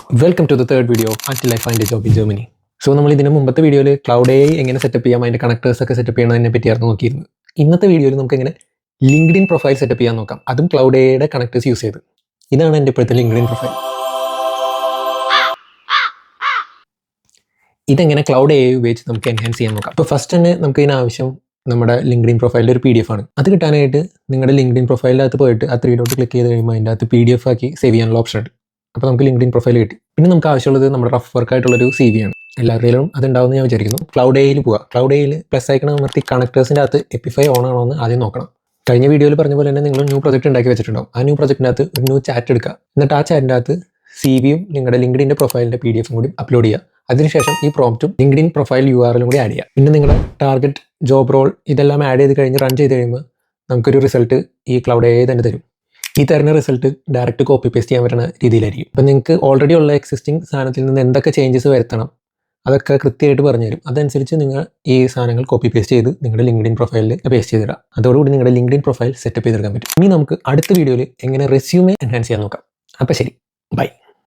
Welcome to the third video until I find a job in Germany. So നമ്മൾ ഇതിന് മുമ്പത്തെ വീഡിയോയിൽ cloud AI എങ്ങനെ സെറ്റപ്പ് ചെയ്യാം, അതിൻ്റെ കണക്ടേഴ്സ് ഒക്കെ സെറ്റപ്പ് ചെയ്യണതിനെ പറ്റിയായിരുന്നു നോക്കിയിരുന്നത്. ഇന്നത്തെ വീഡിയോയിൽ നമുക്ക് എങ്ങനെ ലിങ്ക്ഡിൻ പ്രൊഫൈൽ സെറ്റപ്പ് ചെയ്യാൻ നോക്കാം, അതും ക്ലൗഡ് AIയുടെ കണക്ടേഴ്സ് യൂസ് ചെയ്ത്. ഇതാണ് എൻ്റെ ഇപ്പോഴത്തെ ലിങ്ക്ഡിൻ പ്രൊഫൈൽ. ഇതെങ്ങനെ ക്ലൗഡ് AI ഉപയോഗിച്ച് നമുക്ക് എൻഹാൻസ് ചെയ്യാൻ നോക്കാം. അപ്പോൾ ഫസ്റ്റ് തന്നെ നമുക്ക് ഇതിനാവശ്യം നമ്മുടെ ലിങ്ക്ഡിൻ പ്രൊഫൈലിൻ്റെ ഒരു PDF ആണ്. അത് കിട്ടാനായിട്ട് നിങ്ങളുടെ ലിങ്ക്ഡിൻ പ്രൊഫൈലിനകത്ത് പോയിട്ട് ആ 3 ഡോട്ട് ക്ലിക്ക് ചെയ്ത് കഴിയുമ്പോൾ അതിൻ്റെ അകത്ത് PDF ആക്കി സേവ് ചെയ്യാനുള്ള ഓപ്ഷൻ ഉണ്ട്. അപ്പോൾ നമുക്ക് ലിങ്ക്ഡിൻ പ്രൊഫൈൽ കിട്ടി. പിന്നെ നമുക്ക് ആവശ്യമുള്ളത് നമ്മുടെ റഫ് വർക്ക് ആയിട്ടുള്ളൊരു CV ആണ്. എല്ലാവരുടെയും അതുണ്ടാവുമെന്ന് ഞാൻ വിചാരിക്കുന്നു. ക്ലൗഡ് AIയിൽ പോവുക. ക്ലൗഡ് AIയിൽ പ്ലസ് ഐക്കൺ അമർത്തി കണക്ടേഴ്സിൻ്റെ അകത്ത് എപ്പിഫൈ ഓൺ ആണോ എന്ന് ആദ്യം നോക്കണം. കഴിഞ്ഞ വീഡിയോയിൽ പറഞ്ഞ പോലെ തന്നെ നിങ്ങൾ ന്യൂ പ്രൊജക്റ്റ് ഉണ്ടാക്കി വെച്ചിട്ടുണ്ടാവും. ആ ന്യൂ പ്രൊജക്റ്റിനകത്ത് ഒരു ന്യൂ ചാറ്റ് എടുക്കുക. എന്നിട്ട് ആ ചാറ്റിൻ്റെ അകത്ത് CVയും നിങ്ങളുടെ ലിങ്ക്ഡിൻ്റെ പ്രൊഫൈലിൻ്റെ PDF കൂടി അപ്ലോഡ് ചെയ്യുക. അതിനുശേഷം ഈ പ്രോംപ്റ്റും ലിങ്ക്ഡിൻ പ്രൊഫൈൽ URL കൂടി ആഡ് ചെയ്യുക. പിന്നെ നിങ്ങളുടെ ടാർഗറ്റ് ജോബ് റോൾ ഇതെല്ലാം ആഡ് ചെയ്ത് കഴിഞ്ഞ് റൺ ചെയ്ത് കഴിയുമ്പോൾ നമുക്കൊരു റിസൾട്ട് ഈ ക്ലൗഡ് AI തന്നെ തരും. ഈ തരുന്ന റിസൾട്ട് ഡയറക്റ്റ് കോപ്പി പേസ്റ്റ് ചെയ്യാൻ പറ്റുന്ന രീതിയിലായിരിക്കും. അപ്പം നിങ്ങൾക്ക് ഓൾറെഡി ഉള്ള എക്സിസ്റ്റിംഗ് സാധനത്തിൽ നിന്ന് എന്തൊക്കെ ചേഞ്ചസ് വരുത്തണം അതൊക്കെ കൃത്യമായിട്ട് പറഞ്ഞുതരും. അതനുസരിച്ച് നിങ്ങൾ ഈ സാധനങ്ങൾ കോപ്പി പേസ്റ്റ് ചെയ്ത് നിങ്ങളുടെ ലിങ്ക്ഡിൻ പ്രൊഫൈലിൽ പേസ്റ്റ് ചെയ്തിടാം. അതോടുകൂടി നിങ്ങളുടെ ലിങ്ക്ഡിൻ പ്രൊഫൈൽ സെറ്റപ്പ് ചെയ്തെടുക്കാൻ പറ്റും. ഇനി നമുക്ക് അടുത്ത വീഡിയോയിൽ എങ്ങനെ റെസ്യൂമെ എൻഹാൻസ് ചെയ്യാൻ നോക്കാം. അപ്പോൾ ശരി, ബൈ.